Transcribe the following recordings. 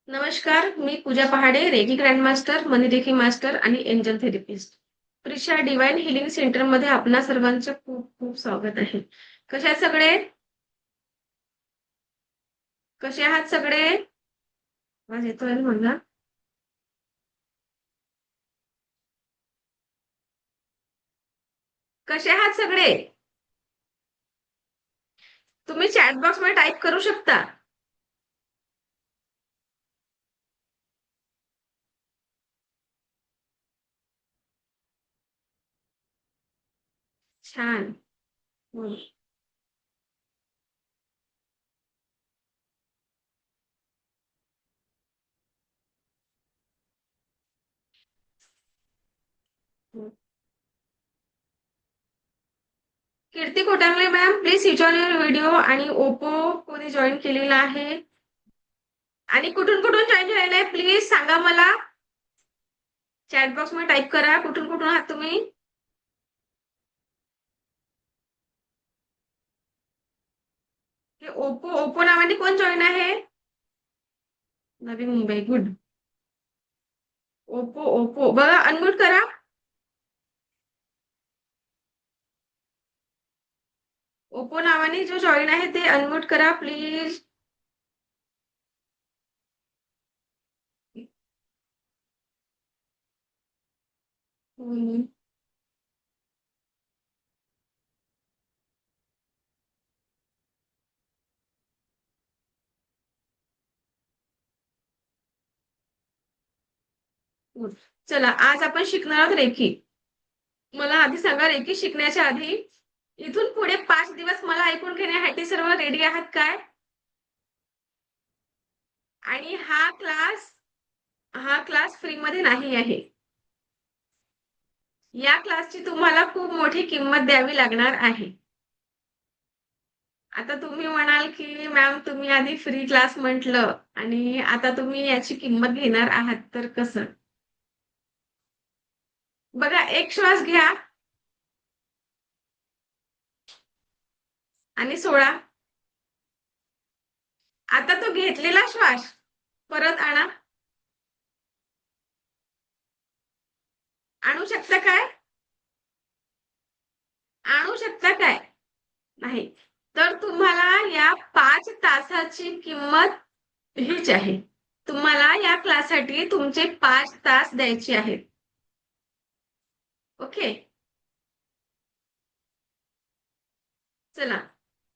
नमस्कार, मी पूजा पहाडे, reiki grandmaster, मनी master आणि angel therapist. Prisha divine healing सेंटरमध्ये आपणा सर्वांचं खूप खूप स्वागत आहे. कसे आहात सगळे? कसे आहात सगळे? आवाज येतोय ना मला? कसे आहात सगळे? तुम्ही चॅट बॉक्स मध्ये टाईप करू शकता. छान. हम्म, हम्म. Kirti Kotangale ma'am, please switch on your video. आणि ओप्पो कोणी जॉईन केलेला आहे आणि कुठून कुठून जॉईन झालेला आहे प्लीज सांगा मला. चॅट बॉक्स मध्ये टाईप करा, कुठून कुठून आहात तुम्ही. हे ओप्पो ओप्पो नावाने कोण जॉईन आहे? Navi Mumbai, good. Oppo Oppo बघा, अनम्यूट करा. ओप्पो नावाने जो जॉईन आहे ते अनम्यूट करा प्लीज. हम्म, good. चला, आज आपण शिकणार आहोत रेकी. मला आधी सांगा, रेकी शिकण्याच्या आधी इथून पुढे 5 दिवस मला ऐकून घेण्यासाठी सर्व रेडी आहात काय? आणि हा क्लास फ्री मध्ये नाही आहे. या क्लासची तुम्हाला खूप मोठी किंमत द्यावी लागणार आहे. आता तुम्ही म्हणाल की मॅम तुम्ही आधी फ्री क्लास म्हटलं आणि आता तुम्ही याची किंमत घेणार आहात, तर कसं? बघा, एक श्वास घ्या आणि सोडा. आता तो घेतलेला श्वास परत आणा. आणू शकता काय? आणू शकता काय? नाही. तर तुम्हाला या 5 तासाची किंमत हीच आहे. तुम्हाला या क्लाससाठी तुमचे 5 तास द्यायचे आहेत. ओके. चला,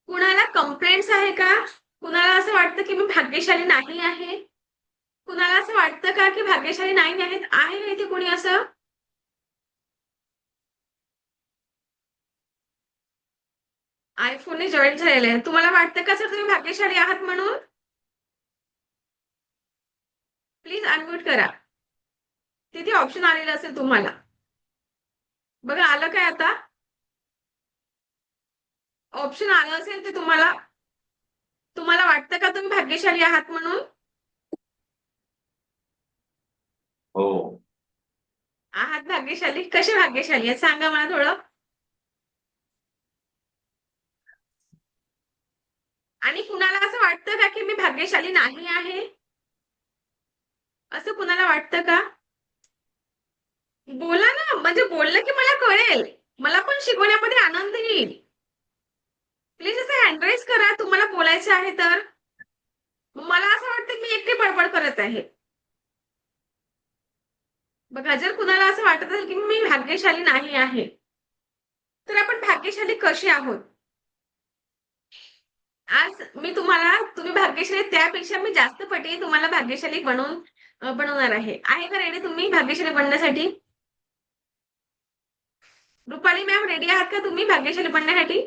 कुणाला कंप्लेंट्स आहे का? कुणाला असं वाटतं की मी भाग्यशाली नाही आहे? कुणाला असं वाटतं का की भाग्यशाली नाही आहेत? आहे का इथे कोणी असं? आयफोनने जॉईन झालेलं आहे. तुम्हाला वाटतं का सर तुम्ही भाग्यशाली आहात म्हणून? प्लीज अनम्यूट करा. तिथे ऑप्शन आलेलं असेल तुम्हाला. बघा, आलं काय आता? ऑप्शन आलं असेल ते तुम्हाला. तुम्हाला वाटतं का तुम्ही भाग्यशाली आहात म्हणून? हो. आहात भाग्यशाली? कसे भाग्यशाली आहेत सांगा मला थोडं. आणि कुणाला असं वाटतं का की मी भाग्यशाली नाही आहे? असं कुणाला वाटतं का? बोला ना, म्हणजे बोललं की मला कळेल. मला पण शिकवण्यामध्ये आनंद येईल. प्लीज असं हँड करा तुम्हाला बोलायचं आहे तर. मला असं वाटतं की मी एकटी बडबड करत आहे. बघा, जर कुणाला असं वाटत असेल की मी भाग्यशाली नाही आहे, तर आपण भाग्यशाली कसे आहोत? आज मी तुम्हाला, तुम्ही भाग्यशाली त्यापेक्षा मी जास्त पटीने तुम्हाला भाग्यशाली बनवणार आहे का रेडी तुम्ही भाग्यशाली बनण्यासाठी? रुपाली मॅम, रेडी आहात का तुम्ही भाग्यशाली बनण्यासाठी?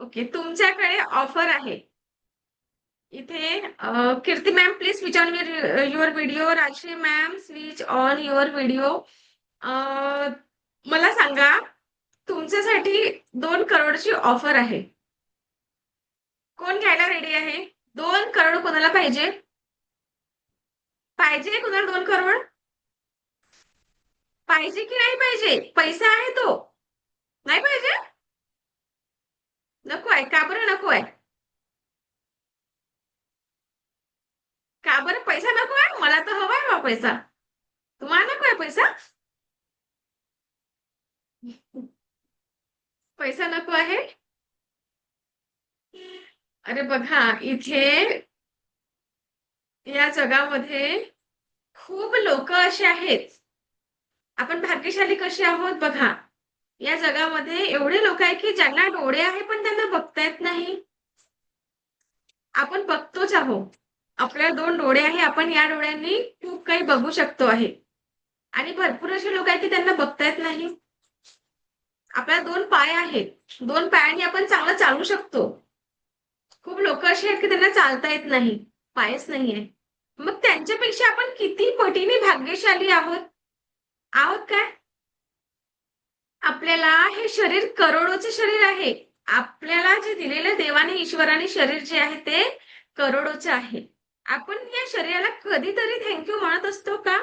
ओके, तुमच्याकडे ऑफर आहे इथे. Kirti ma'am, please switch on your video. Rajshree ma'am, switch on your video. मला सांगा, तुमच्यासाठी 2 करोडची ऑफर आहे. कोण घ्यायला रेडी आहे? 2 करोड कोणाला पाहिजे? पाहिजे कुणाला 2 करोड? पाहिजे की नाही पाहिजे? पैसा आहे तो. नाही पाहिजे? नको आहे का बरं नको आहे? का बरं पैसा नको आहे? मला तर हवाय बा पैसा. तुम्हाला नको आहे पैसा? पैसा नको आहे? अरे बघा इथे या जगामध्ये खूप लोक असे आहेत. आपण भाग्यशाली कसे आहोत बघा. या जगामध्ये एवढे लोक आहेत की ज्यांना डोळे आहे पण त्यांना बघता येत नाही. आपण बघतोच आहोत. आपल्याला दोन डोळे आहे, आपण या डोळ्यांनी खूप काही बघू शकतो आहे. आणि भरपूर असे लोक आहेत की त्यांना बघता येत नाही. आपल्याला दोन पाय आहेत, दोन पायांनी आपण चांगलं चालू शकतो. खूप लोक असे आहेत की त्यांना चालता येत नाही, पायच नाहीये. मग त्यांच्यापेक्षा आपण किती पटीने भाग्यशाली आहोत. आहोत काय? आपल्याला हे शरीर करोडोचे शरीर आहे. आपल्याला जे दिलेले देवाने ईश्वराने शरीर जे आहे ते करोडोचे आहे. आपण या शरीराला कधीतरी थँक्यू म्हणत असतो का?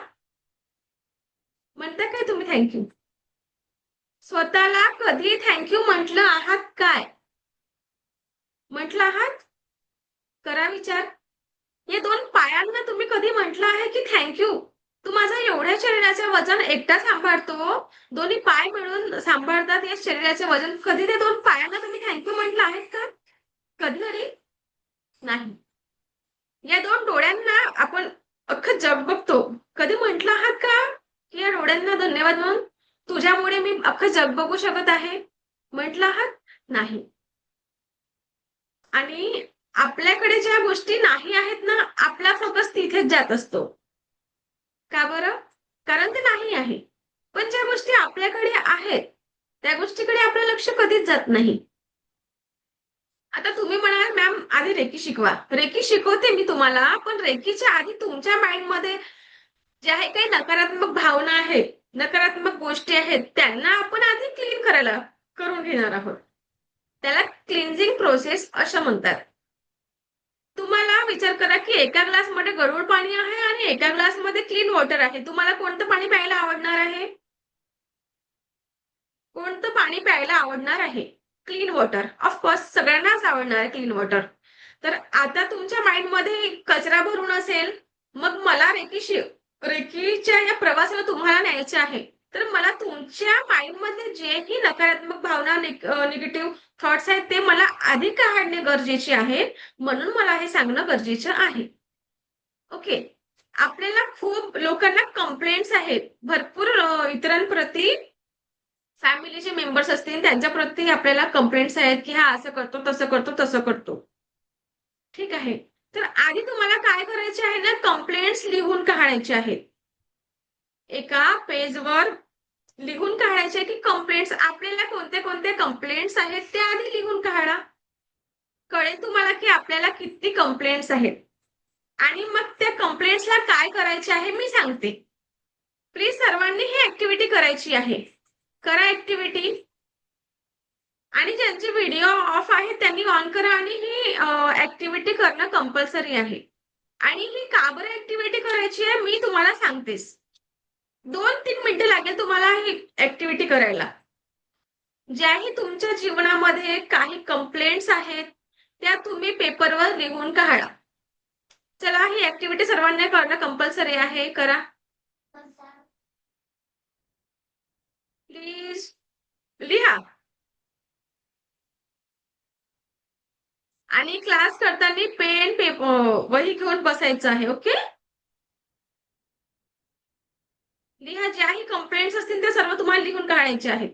म्हणता काय तुम्ही थँक्यू? स्वतःला कधी थँक्यू म्हटलं आहात काय? म्हटलं आहात? करा विचार. या दोन पायांना तुम्ही कधी म्हटलं आहे की थँक्यू? तू माझा एवढ्या शरीराचं वजन एकटा सांभाळतो, दोन्ही पाय मिळून सांभाळतात या शरीराचं वजन. कधी ते दोन पायांना तुम्ही थँक्यू म्हटलं आहेत का? कधी तरी नाही. या दोन डोळ्यांना आपण अख्खं जग बघतो. कधी म्हटलं आहात का की या डोळ्यांना धन्यवाद म्हणून? तुझ्यामुळे मी अख्खं जग बघू शकत आहे. म्हटलं आहात? नाही. आणि आपल्याकडे ज्या गोष्टी नाही आहेत ना, आपला फोकस तिथेच जात असतो. का बरं? कारण ते नाही आहे. पण ज्या गोष्टी आपल्याकडे आहेत, त्या गोष्टीकडे आपलं लक्ष कधीच जात नाही. आता तुम्ही म्हणाल मॅम आधी रेकी शिकवा. रेकी शिकवते मी तुम्हाला, पण रेकीच्या आधी तुमच्या माइंडमध्ये ज्या काही नकारात्मक भावना आहेत, नकारात्मक गोष्टी आहेत, त्यांना आपण आधी क्लीन करायला करून घेणार आहोत. त्याला क्लिन्झिंग प्रोसेस असं म्हणतात. तुम्हाला विचार करा की एका ग्लासमध्ये गढूळ पाणी आहे आणि एका ग्लासमध्ये क्लीन वॉटर आहे. तुम्हाला कोणतं पाणी प्यायला आवडणार आहे? कोणतं पाणी प्यायला आवडणार आहे? Clean water. ऑफकोर्स सगळ्यांनाच आवडणार आहे क्लीन वॉटर. तर आता तुमच्या माइंडमध्ये कचरा भरून असेल, मग मला रेकीच्या या प्रवासाला तुम्हाला न्यायचे आहे. तर मला तुमच्या माइंडमधले जेही नकारात्मक भावना, निगेटिव्ह थॉट्स आहेत ते मला आधी काढणे गरजेचे आहे. म्हणून मला हे सांगणं गरजेचं आहे. ओके. आपल्याला खूप लोकांना कंप्लेंट्स आहेत. भरपूर इतरांप्रती फॅमिली जे मेंबर्स असतील त्यांच्याप्रती आपल्याला कंप्लेंट्स आहेत की हा असं करतो, तसं करतो, तसं करतो. ठीक आहे. तर आधी तुम्हाला काय करायचे आहे ना, कंप्लेंट्स लिहून काढायचे आहेत. एका पेजवर लिहून काढायचे की कंप्लेंट्स आपल्याला कोणते कोणते कंप्लेंट्स आहेत ते आधी लिहून काढा. कळेल तुम्हाला की आपल्याला किती कंप्लेंट्स आहेत. आणि मग त्या कंप्लेंट्सला काय करायचे आहे मी सांगते. प्लीज सर्वांनी ही ऍक्टिव्हिटी करायची आहे. करा ऍक्टिव्हिटी. आणि ज्यांचे व्हिडिओ ऑफ आहे त्यांनी ऑन करा आणि ही ऍक्टिव्हिटी करणं कंपल्सरी आहे. आणि ही का बरं ऍक्टिव्हिटी करायची आहे मी तुम्हाला सांगतेस. 2-3 मिनिटं लागेल तुम्हाला ही ऍक्टिव्हिटी करायला. ज्याही तुमच्या जीवनामध्ये काही कंप्लेंट्स आहेत त्या तुम्ही पेपरवर लिहून काढा. चला ही ऍक्टिव्हिटी सर्वांना करणं कंपल्सरी आहे. करा प्लीज. लिहा. आणि क्लास करताना पेन पेपर वही घेऊन बसायचं आहे. ओके. लिहा. ज्याही कंप्लेंट्स असतील त्या सर्व तुम्हाला लिहून काढायचे आहेत.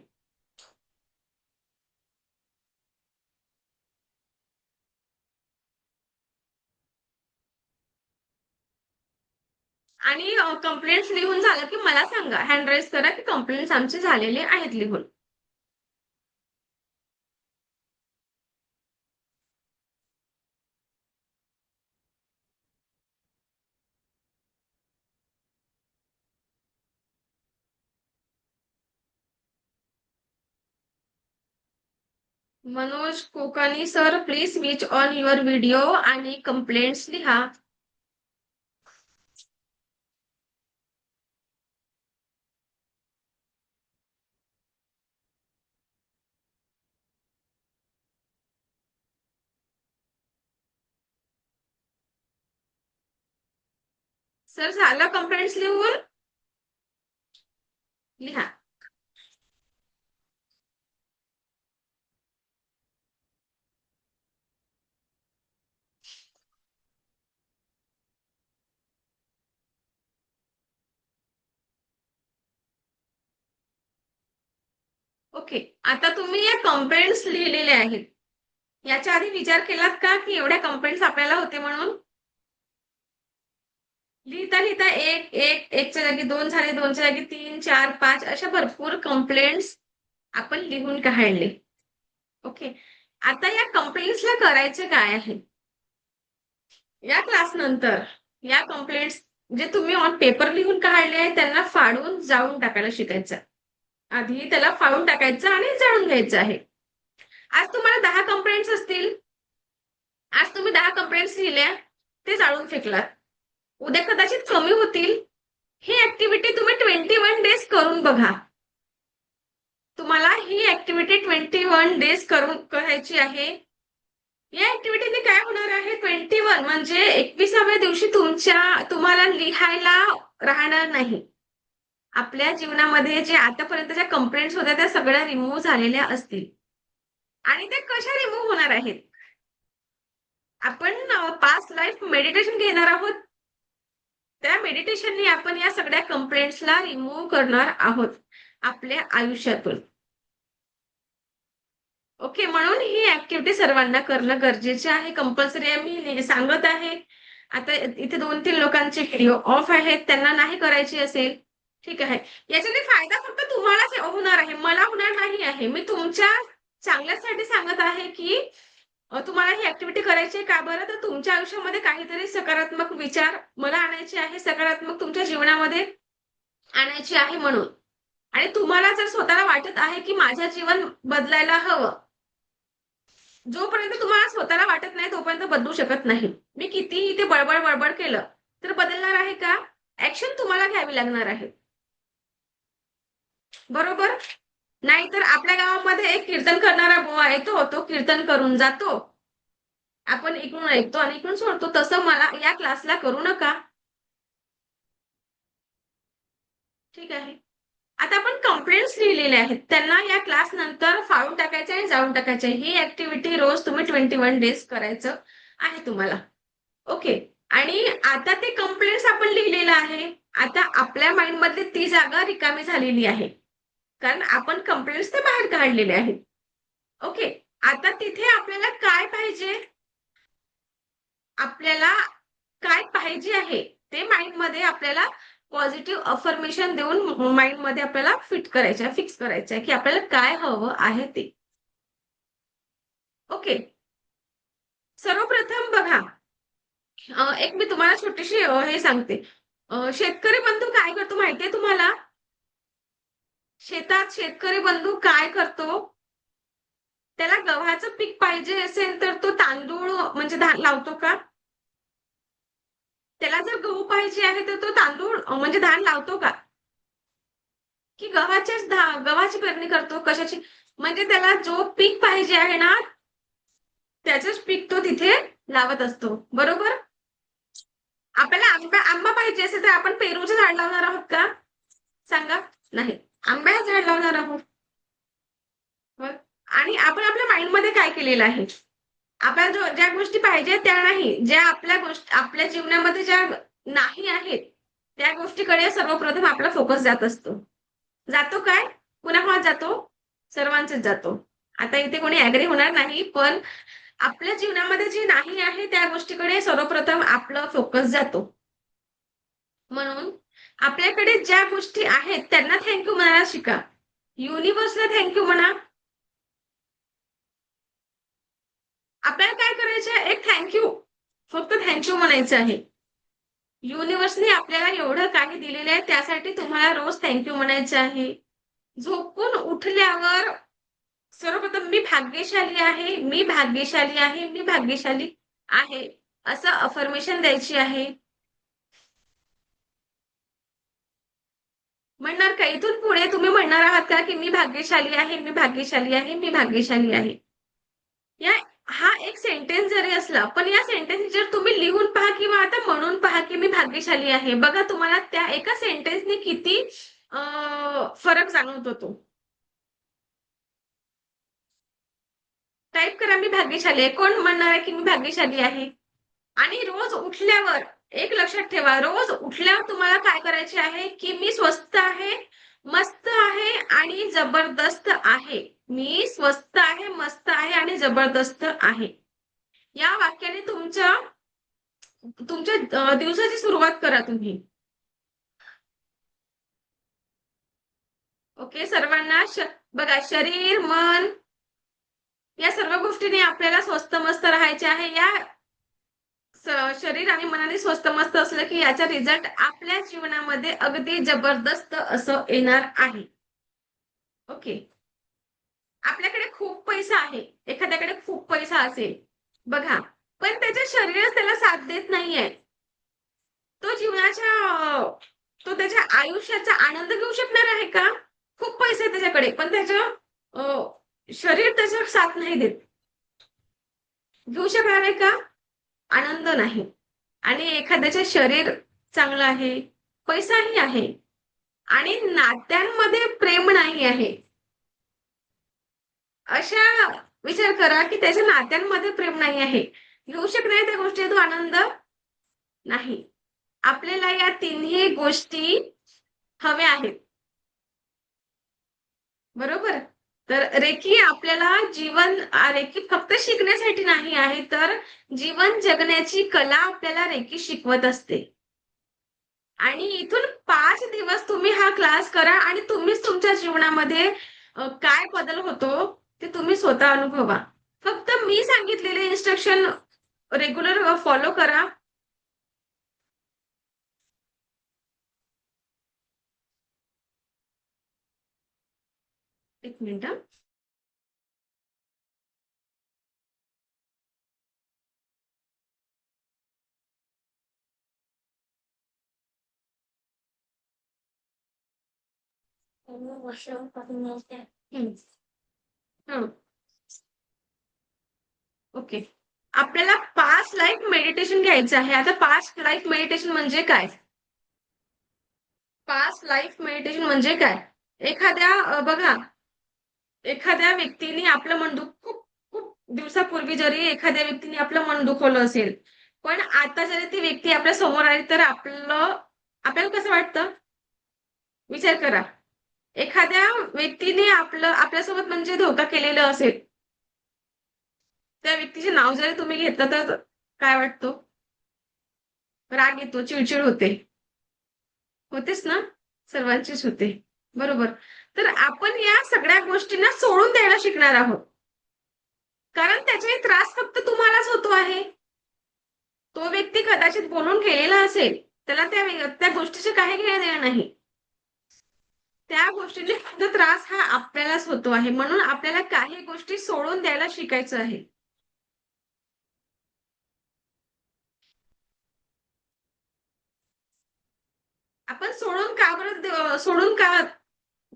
आणि कंप्लेंट्स लिहून झालं की मला सांगा. हँड रेस करा की कंप्लेंट्स आमचे झालेले आहेत लिहून. Manoj Kokani sir please switch on your video आणि कंप्लेंट्स लिहा. सर झालं कंप्लेंट्स लिहून? लिहा. ओके. आता तुम्ही या कंप्लेंट्स लिहिलेल्या आहेत. याच्या आधी विचार केलात का की एवढ्या कंप्लेंट्स आपल्याला होते म्हणून? लिहिता लिहिता एक एक एकच्या जागी दोन झाले, दोनच्या जागी तीन, चार, पाच अशा भरपूर कंप्लेंट्स आपण लिहून काढले. ओके. आता या कंप्लेंट्सला करायचे काय आहे? या क्लास नंतर या कंप्लेंट्स जे तुम्ही ऑन पेपर लिहून काढले आहे त्यांना फाडून जाळून टाकायला शिकायचं. आधी त्याला फाडून टाकायचं आणि जाळून घ्यायचं आहे. आज तुम्हाला 10 कंप्लेंट्स असतील. आज तुम्ही 10 कंप्लेंट्स लिहिल्या, ते जाळून फेकलात. उद्या कदाचित कमी होतील. ही ऍक्टिव्हिटी तुम्ही 21 डेज करून बघा. तुम्हाला ही ऍक्टिव्हिटी 21 डेज करून करायची आहे. या ऍक्टिव्हिटीने काय होणार आहे? 21 म्हणजे 21व्या दिवशी तुम्हाला लिहायला राहणार नाही. आपल्या जीवनामध्ये जे आतापर्यंतच्या कंप्लेंट्स होत्या त्या सगळ्या रिमूव्ह झालेल्या असतील. आणि त्या कशा रिमूव्ह होणार आहेत? आपण पास्ट लाईफ मेडिटेशन घेणार आहोत. त्या मेडिटेशनने आपण या सगळ्या कंप्लेंट्सला रिमूव्ह करणार आहोत आपल्या आयुष्यातून. ओके. म्हणून ही ऍक्टिव्हिटी सर्वांना करणं गरजेचे आहे. कंपल्सरी मी सांगत आहे. आता इथे 2-3 लोकांचे व्हिडिओ ऑफ आहेत, त्यांना नाही करायची असेल, ठीक आहे. याच्याने फायदा फक्त तुम्हालाच होणार आहे, मला होणार नाही आहे. मी तुमच्या चांगल्यासाठी सांगत आहे की तुम्हाला ही ऍक्टिव्हिटी करायची का बरं? तर तुमच्या आयुष्यामध्ये काहीतरी सकारात्मक विचार मला आणायचे आहे, सकारात्मक तुमच्या जीवनामध्ये आणायची आहे म्हणून. आणि तुम्हाला जर स्वतःला वाटत आहे की माझं जीवन बदलायला हवं, जोपर्यंत तुम्हाला स्वतःला वाटत नाही तोपर्यंत बदलू शकत नाही. मी कितीही ते बडबड बडबड केलं तर बदलणार आहे का? ऍक्शन तुम्हाला घ्यावी लागणार आहे. बरोबर? नाहीतर आपल्या गावामध्ये एक कीर्तन करणारा बुवा येतो, तो कीर्तन करून जातो. आपण इकडून ऐकतो आणि इकडून सोडतो. तसं मला या क्लासला करू नका. ठीक आहे. आता आपण कंप्लेंट्स लिहिलेल्या आहेत. त्यांना या क्लास नंतर फाडून टाकायचे आणि जाळून टाकायचे. ही ऍक्टिव्हिटी रोज तुम्ही 21 डेज करायचं आहे तुम्हाला. ओके. आणि आता ते कंप्लेंट्स आपण लिहिलेलं आहे. आता आपल्या माइंडमधली ती जागा रिकामी झालेली आहे. कारण आपण कंप्लेंट्स ते बाहेर काढलेले आहेत. ओके. आता तिथे आपल्याला काय पाहिजे? आपल्याला काय पाहिजे आहे ते माइंडमध्ये आपल्याला पॉझिटिव्ह अफर्मेशन देऊन माइंडमध्ये आपल्याला फिक्स करायचं आहे की आपल्याला काय हवं आहे ते. ओके. सर्वप्रथम बघा, एक मी तुम्हाला छोटीशी हे सांगते. शेतकरी बंधू काय करतो माहितीये तुम्हाला? शेतात शेतकरी बंधू काय करतो? त्याला गव्हाचं पीक पाहिजे असेल तर तो तांदूळ म्हणजे धान लावतो का? त्याला जर गहू पाहिजे आहे तर तो तांदूळ म्हणजे धान लावतो का? की गव्हाची पेरणी करतो? कशाची? म्हणजे त्याला जो पीक पाहिजे आहे ना त्याचंच पीक तो तिथे लावत असतो. बरोबर? आपल्याला आंबा पाहिजे असेल तर आपण पेरूचं झाड लावणार आहोत का? सांगा. नाही. आंब्याचं झाड लावणार आहोत. आणि आपण आपल्या माइंडमध्ये काय केलेलं आहे? आपल्याला ज्या गोष्टी पाहिजे त्या नाही, ज्या आपल्या जीवनामध्ये ज्या नाही आहेत, त्या गोष्टीकडे सर्वप्रथम आपला फोकस जात असतो. जातो काय? कुणाकुणाचा जातो? सर्वांचेच जातो. आता इथे कोणी ऍग्री होणार नाही, पण आपल्या जीवनामध्ये जे नाही आहे त्या गोष्टीकडे सर्वप्रथम आपलं फोकस जातो. म्हणून आपल्याकडे ज्या गोष्टी आहेत त्यांना थँक्यू म्हणायला शिका. युनिव्हर्सला थँक्यू म्हणा. आपल्याला काय करायचं आहे? एक थँक्यू, फक्त थँक्यू म्हणायचं आहे. युनिव्हर्सने आपल्याला एवढं काही दिलेलं आहे त्यासाठी तुम्हाला रोज थँक्यू म्हणायचं आहे. झोपून उठल्यावर सर्वप्रथम मी भाग्यशाली आहे, मी भाग्यशाली आहे, मी भाग्यशाली आहे असं अफर्मेशन द्यायची आहे. म्हणणार का इथून पुढे तुम्ही म्हणणार आहात का की मी भाग्यशाली आहे, मी भाग्यशाली आहे, मी भाग्यशाली आहे? या हा एक सेंटेन्स जरी असला, पण या सेंटेन्स जर तुम्ही लिहून पहा किंवा आता म्हणून पहा की मी भाग्यशाली आहे, बघा तुम्हाला त्या एका सेंटेन्सने किती फरक जाणवतो तो. टाईप करा मी भाग्यशाली आहे. कोण म्हणणार आहे की मी भाग्यशाली आहे? आणि रोज उठल्यावर एक लक्षात ठेवा, रोज उठल्यावर तुम्हाला काय करायचे आहे की मी स्वस्त आहे, मस्त आहे आणि जबरदस्त आहे. मी स्वस्त आहे, मस्त आहे आणि जबरदस्त आहे. या वाक्याने तुमच्या तुमच्या दिवसाची सुरुवात करा तुम्ही. ओके सर्वांना बघा, शरीर मन या सर्व गोष्टींनी आपल्याला स्वस्त मस्त राहायचे आहे. या शरीर आणि मनाने स्वस्त मस्त असलं की याचा रिझल्ट आपल्या जीवनामध्ये अगदी जबरदस्त असं येणार आहे. ओके. आपल्याकडे खूप पैसा आहे, एखाद्याकडे खूप पैसा असेल बघा, पण त्याच्या शरीरच त्याला साथ देत नाहीये. तो जीवनाच्या तो त्याच्या आयुष्याचा आनंद घेऊ शकणार आहे का? खूप पैसे आहे त्याच्याकडे, पण त्याचं शरीर त्याच्या साथ नाही देत. घेऊ शकणार आहे का? आनंद नाही. आणि एखाद्याचे शरीर चांगलं आहे, पैसाही आहे आणि नात्यांमध्ये प्रेम नाही आहे. अशा विचार करा की त्याच्या नात्यांमध्ये प्रेम नाही आहे. घेऊ शकणार त्या गोष्टी तो आनंद नाही. आपल्याला या तिन्ही गोष्टी हव्या आहेत. बरोबर? तर रेकी आपल्याला रेकी फक्त शिकण्यासाठी नाही आहे, तर जीवन जगण्याची कला आपल्याला रेकी शिकवत असते. आणि इथून 5 दिवस तुम्ही हा क्लास करा आणि तुम्हीच तुमच्या जीवनामध्ये काय बदल होतो ते तुम्ही स्वतः अनुभवा. फक्त मी सांगितलेले इन्स्ट्रक्शन रेग्युलर फॉलो करा. एक मिनिट. हं, हं. ओके. आपल्याला पास्ट लाईफ मेडिटेशन घ्यायचं आहे. आता पास्ट लाईफ मेडिटेशन म्हणजे काय? पास्ट लाईफ मेडिटेशन म्हणजे काय? बघा, एखाद्या व्यक्तीने आपलं मन खूप खूप दिवसापूर्वी जरी एखाद्या व्यक्तीने आपलं मन दुखवलं असेल, पण आता जरी ती व्यक्ती आपल्या समोर आली तर आपल्याला कसं वाटतं? विचार करा. एखाद्या व्यक्तीने आपल्यासोबत म्हणजे धोका केलेला असेल, त्या व्यक्तीचे नाव जरी तुम्ही घेतलं तर काय वाटतो? राग येतो, चिडचिड होते. होतेच ना? सर्वांचीच होते. बरोबर. तर आपण या सगळ्या गोष्टींना सोडून द्यायला शिकणार आहोत. कारण त्याचे त्रास फक्त तुम्हालाच होतो आहे. तो व्यक्ती कदाचित बोलून गेलेला असेल. त्याला त्या गोष्टीचे काही घेणं देणं नाही. त्या गोष्टीने फक्त त्रास हा आपल्यालाच होतो आहे. म्हणून आपल्याला काही गोष्टी सोडून द्यायला शिकायचं आहे. आपण सोडून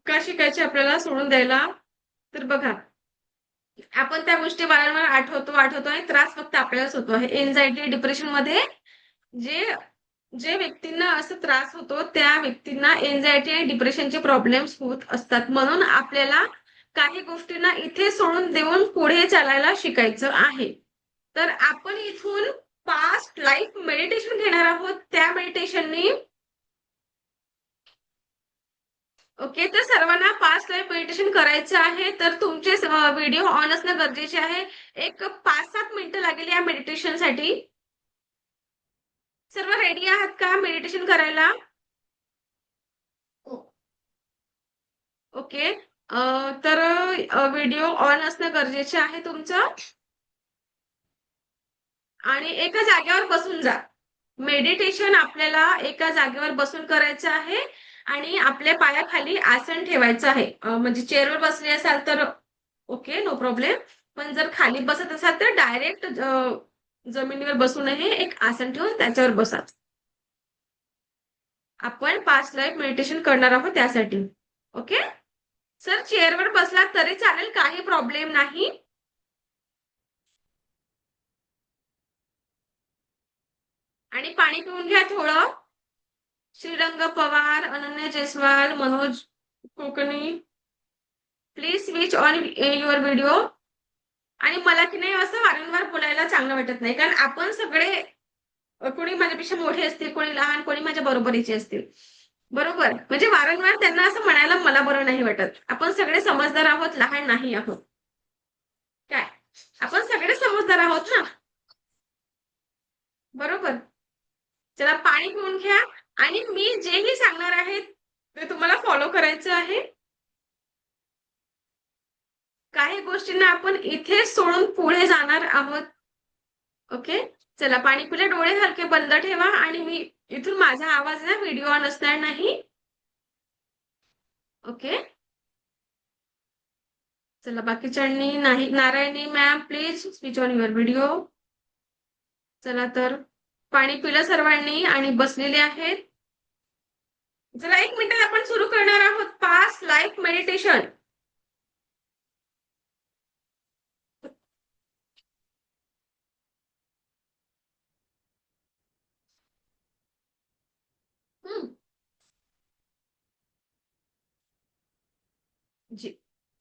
का शिकायचे आपल्याला सोडून द्यायला? तर बघा, आपण त्या गोष्टी वारंवार आठवतो आणि त्रास फक्त आपल्यालाच होतो आहे. एन्झायटी, डिप्रेशनमध्ये जे जे व्यक्तींना असं त्रास होतो, त्या व्यक्तींना एन्झायटी आणि डिप्रेशनचे प्रॉब्लेम्स होत असतात. म्हणून आपल्याला काही गोष्टींना इथे सोडून देऊन पुढे चालायला शिकायचं आहे. तर आपण इथून पास्ट लाईफ मेडिटेशन घेणार आहोत. त्या मेडिटेशननी ओके, तर सर्वांना पास्ट लाईफ मेडिटेशन करायचं आहे, तर तुमचे व्हिडिओ ऑन असणं गरजेचे आहे. एक 5-7 मिनिटं लागेल या मेडिटेशनसाठी. सर्व रेडी आहात का मेडिटेशन करायला? ओके. तर व्हिडिओ ऑन असणं गरजेचे आहे तुमचं आणि एका जागेवर बसून जा. मेडिटेशन आपल्याला एका जागेवर बसून करायचं आहे आणि आपल्या पायाखाली आसन ठेवायचं आहे. म्हणजे चेअरवर बसले असाल तर ओके, नो प्रॉब्लेम. पण जर खाली बसत असाल तर डायरेक्ट जमिनीवर बसू नये. एक आसन ठेवून त्याच्यावर बसा. आपण पास्ट लाईफ मेडिटेशन करणार आहोत त्यासाठी. ओके. सर चेअरवर बसलात तरी चालेल, काही प्रॉब्लेम नाही. आणि पाणी पिऊन घ्या थोडं. Shrirang Pawar, Ananya Jaiswal, Manoj Konkani, please switch on your video. आणि मला की नाही असं वारंवार बोलायला चांगलं वाटत नाही, कारण आपण सगळे कोणी माझ्यापेक्षा मोठे असतील, कोणी लहान, कोणी माझ्या बरोबरीचे असतील. बरोबर, म्हणजे वारंवार त्यांना असं म्हणायला मला बरं नाही वाटत. आपण सगळे समजदार आहोत, लहान नाही आहोत. काय, आपण सगळे समजदार आहोत ना. बरोबर. चला पाणी पिऊन घ्या. आणि मी जेही सांगणार आहे ते तुम्हाला फॉलो करायचं आहे. काही गोष्टींना आपण इथे सोडून पुढे जाणार आहोत. ओके. चला पाणी पिले, डोळे हलके बंद ठेवा. आणि मी इथून माझा आवाज ना व्हिडिओ ऑन असणार नाही. ओके. चला बाकीच्यांनी नाही. Narayani ma'am please switch on your video. चला तर पाणी पिलं सर्वांनी आणि बसलेले आहेत. चला 1 मिनिटात आपण सुरू करणार आहोत पास्ट लाईफ मेडिटेशन.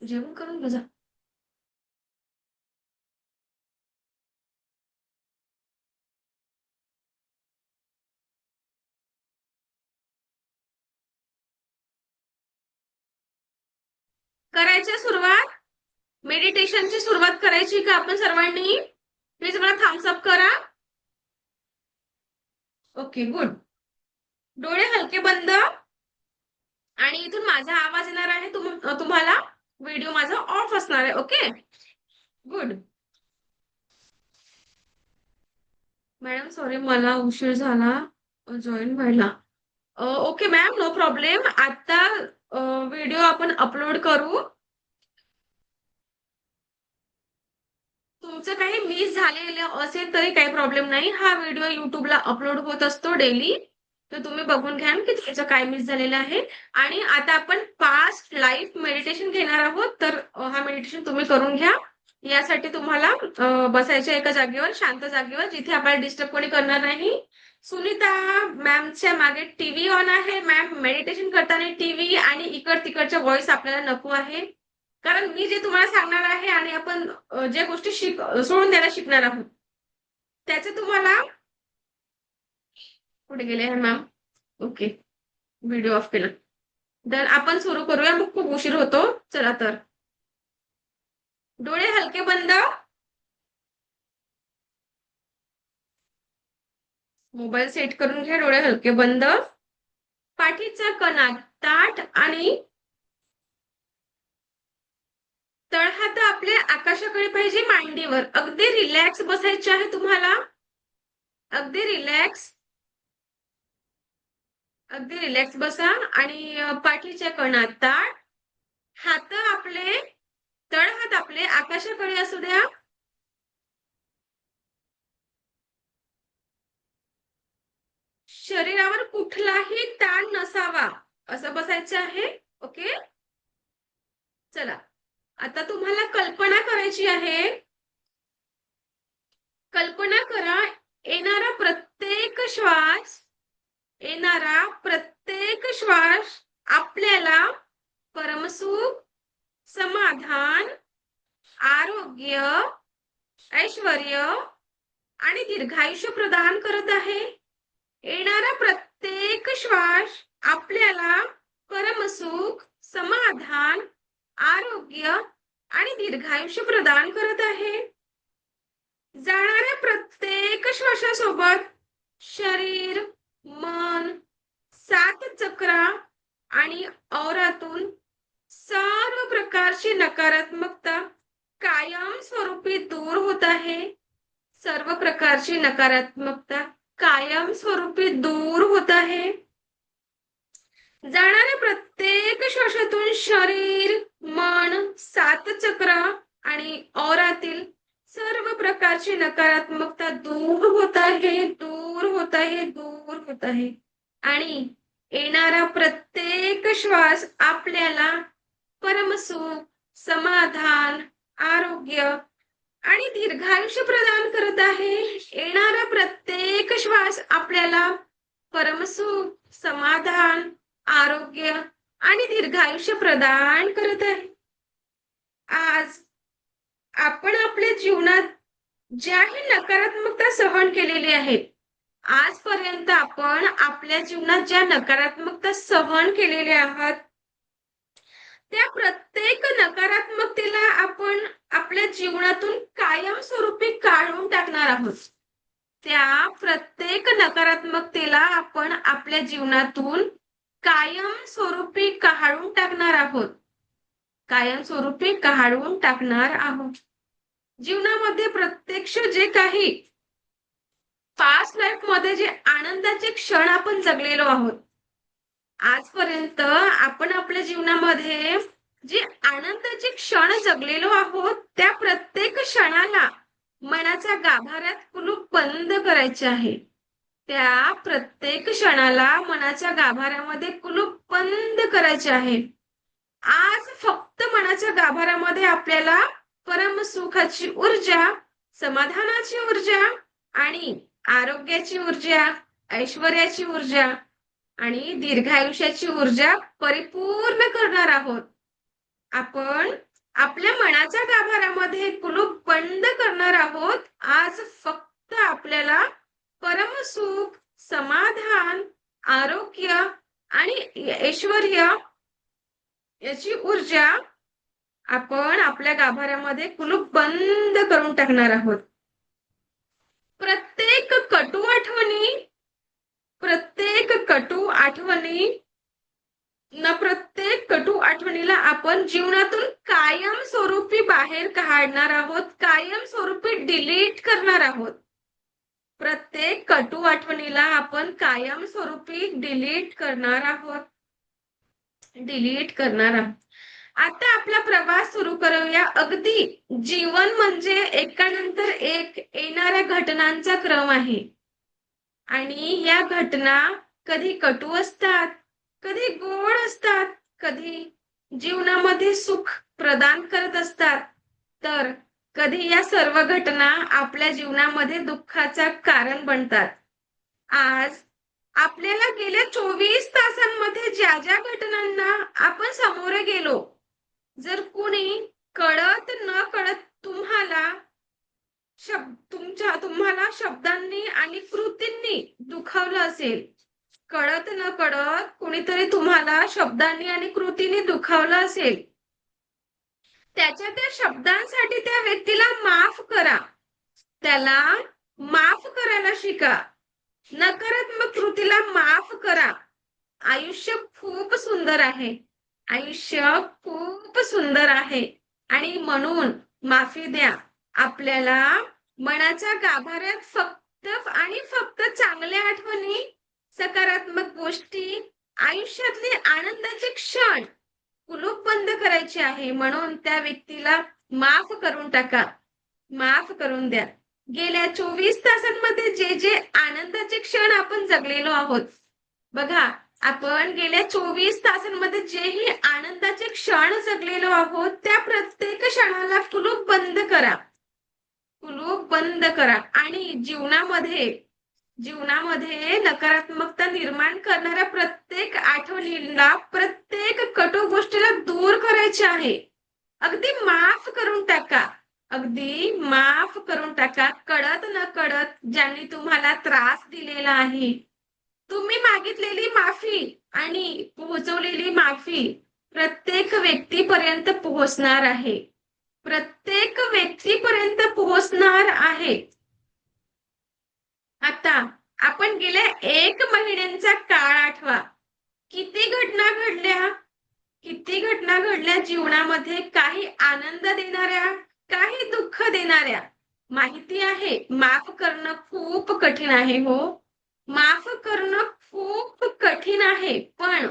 जेवण करून बजा. करायची सुरुवात. मेडिटेशनची सुरुवात करायची का आपण सर्वांनी? प्लीज मला थम्स अप करा. Okay good. डोळे हलके बंद. आणि इथून माझा आवाज येणार आहे तुम्हाला. व्हिडिओ माझा ऑफ असणार आहे. Okay good. मॅडम सॉरी मला उशीर झाला जॉईन व्हायला. Okay ma'am no problem. आता व्हिडिओ आपण अपलोड करू. तुमचं काही मिस झालेलं असेल तरी काही प्रॉब्लेम नाही. हा व्हिडिओ युट्यूबला अपलोड होत असतो डेली. तर तुम्ही बघून घ्या की त्याचं काय मिस झालेलं आहे. आणि आता आपण पास्ट लाईफ मेडिटेशन घेणार आहोत. तर हा मेडिटेशन तुम्ही करून घ्या. यासाठी तुम्हाला बसायच्या एका जागेवर, शांत जागेवर, जिथे आपल्याला डिस्टर्ब कोणी करणार नाही. सुनीता मॅमच्या मागे टीव्ही ऑन आहे. मॅम मेडिटेशन करताना टीव्ही आणि इकड तिकडच्या व्हॉइस आपल्याला नको आहे. कारण मी जे तुम्हाला सांगणार आहे आणि आपण जे गोष्टी सोडून द्यायला शिकणार आहोत त्याचे तुम्हाला. कुठे गेले आहे मॅम? ओके व्हिडिओ ऑफ केला. तर आपण सुरू करूया, मग खूप उशीर होतो. चला तर डोळे हलके बंद. मोबाईल सेट करून घ्या. डोळे हलके बंद. पाठीचा कणा ताठ आणि तळहात आपले आकाशाकडे पाहिजे, मांडीवर. अगदी रिलॅक्स बसायचे आहे तुम्हाला. अगदी रिलॅक्स. अगदी रिलॅक्स बसा. आणि पाठीच्या कणा ताठ. हात आपले, तळहात आपले आकाशाकडे असू द्या. शरीरावर कुठलाही ताण नसावा असं बसायचं आहे. ओके. चला आता तुम्हाला कल्पना करायची आहे. कल्पना करा येणारा प्रत्येक श्वास आपल्याला परमसुख, समाधान, आरोग्य, ऐश्वर्य आणि दीर्घायुष्य प्रदान करत आहे. येणारा प्रत्येक श्वास आपल्याला परमसुख, समाधान, आरोग्य आणि दीर्घायुष्य प्रदान करत आहे. जाणाऱ्या प्रत्येक श्वासासोबत शरीर, मन, 7 चक्रा आणि औरातून सर्व प्रकारची नकारात्मकता कायमस्वरूपी दूर होत आहे. सर्व प्रकारची नकारात्मकता कायमस्वरूपी दूर होत आहे. जाणाऱ्या प्रत्येक श्वासातून शरीर, मन, 7 चक्र आणि औरातील सर्व प्रकारची नकारात्मकता दूर होत आहे, दूर होत आहे, दूर होत आहे. आणि येणारा प्रत्येक श्वास आपल्याला परमसुख, समाधान, आरोग्य आणि दीर्घायुष्य प्रदान करत आहे. येणारा प्रत्येक श्वास आपल्याला परमसुख, समाधान, आरोग्य आणि दीर्घायुष्य प्रदान करत आहे. आज आपण आपल्या जीवनात ज्याही नकारात्मकता सहन केलेली आहेत, आजपर्यंत आपण आपल्या जीवनात ज्या नकारात्मकता सहन केलेल्या आहात, त्या प्रत्येक नकारात्मकतेला आपण आपल्या जीवनातून कायमस्वरूपी काढून टाकणार आहोत. त्या प्रत्येक नकारात्मकतेला आपण आपल्या जीवनातून कायमस्वरूपी काढून टाकणार आहोत. कायमस्वरूपी काढून टाकणार आहोत. जीवनामध्ये प्रत्यक्ष जे काही पास्ट लाईफ मध्ये जे आनंदाचे क्षण आपण जगलेलो आहोत, आजपर्यंत आपण आपल्या जीवनामध्ये जे आनंदाचे क्षण जगलेलो आहोत, त्या प्रत्येक क्षणाला मनाच्या गाभाऱ्यात कुलूप बंद करायचे आहे. त्या प्रत्येक क्षणाला मनाच्या गाभाऱ्यामध्ये कुलूप बंद करायचे आहे. आज फक्त मनाच्या गाभाऱ्यामध्ये आपल्याला परमसुखाची ऊर्जा, समाधानाची ऊर्जा आणि आरोग्याची ऊर्जा, ऐश्वर्याची ऊर्जा आणि दीर्घायुष्याची ऊर्जा परिपूर्ण करणार आहोत. आपण आपल्या मनाच्या गाभाऱ्यामध्ये कुलूप बंद करणार आहोत. आज फक्त आपल्याला परमसुख, समाधान, आरोग्य आणि ऐश्वर्य याची ऊर्जा आपण आपल्या गाभाऱ्यामध्ये कुलूप बंद करून टाकणार आहोत. प्रत्येक कटू आठवणीला आपण जीवनातून कायमस्वरूपी बाहेर काढणार आहोत, कायमस्वरूपी डिलीट करणार आहोत. प्रत्येक कटू आठवणीला आपण कायमस्वरूपी डिलीट करणार आहोत. आता आपला प्रवास सुरू करूया. अगदी जीवन म्हणजे एकानंतर एक येणाऱ्या घटनांचा क्रम आहे. आणि या घटना कधी कटू असतात, कधी गोड असतात, कधी जीवनामध्ये सुख प्रदान करत असतात, तर कधी या सर्व घटना आपल्या जीवनामध्ये दुःखाचा कारण बनतात. आज आपल्याला गेल्या 24 तासांमध्ये ज्या ज्या घटनांना आपण सामोरे गेलो, जर कुणी कळत न कळत तुम्हाला शब्दांनी आणि कृतींनी दुखावलं असेल, कळत न कळत कुणीतरी तुम्हाला शब्दांनी आणि कृतीने दुखावलं असेल, त्याच्या त्या शब्दांसाठी त्या व्यक्तीला माफ करा. त्याला माफ करायला शिका. नकारात्मक कृतीला माफ करा. आयुष्य खूप सुंदर आहे. आयुष्य खूप सुंदर आहे आणि म्हणून माफी द्या. आपल्याला मनाच्या गाभाऱ्यात फक्त आणि फक्त चांगल्या आठवणी, सकारात्मक गोष्टी, आयुष्यातले आनंदाचे क्षण कुलूप बंद करायचे आहे. म्हणून त्या व्यक्तीला माफ करून टाका, माफ करून द्या. गेल्या 24 तासांमध्ये जे जे आनंदाचे क्षण आपण जगलेलो आहोत, बघा, आपण गेल्या 24 तासांमध्ये जेही आनंदाचे क्षण जगलेलो आहोत, त्या प्रत्येक क्षणाला कुलूप बंद करा, कुलूप बंद करा. आणि जीवनामध्ये नकारात्मकता निर्माण करणाऱ्या प्रत्येक आठवणीला, प्रत्येक कटू गोष्टीला दूर करायचे आहे. अगदी माफ करून टाका, अगदी माफ करून टाका. कळत न कळत ज्यांनी तुम्हाला त्रास दिलेला आहे, तुम्ही मागितलेली माफी आणि पोहोचवलेली माफी प्रत्येक व्यक्तीपर्यंत पोहोचणार आहे, प्रत्येक व्यक्तीपर्यंत पोहोचणार आहे. आता आपण गेल्या 1 महिन्यांचा काळ आठवा. किती घटना घडल्या जीवनामध्ये, काही आनंद देणाऱ्या, काही दुःख देणाऱ्या. माहिती आहे, माफ करणं खूप कठीण आहे. हो, माफ करणं खूप कठीण आहे, पण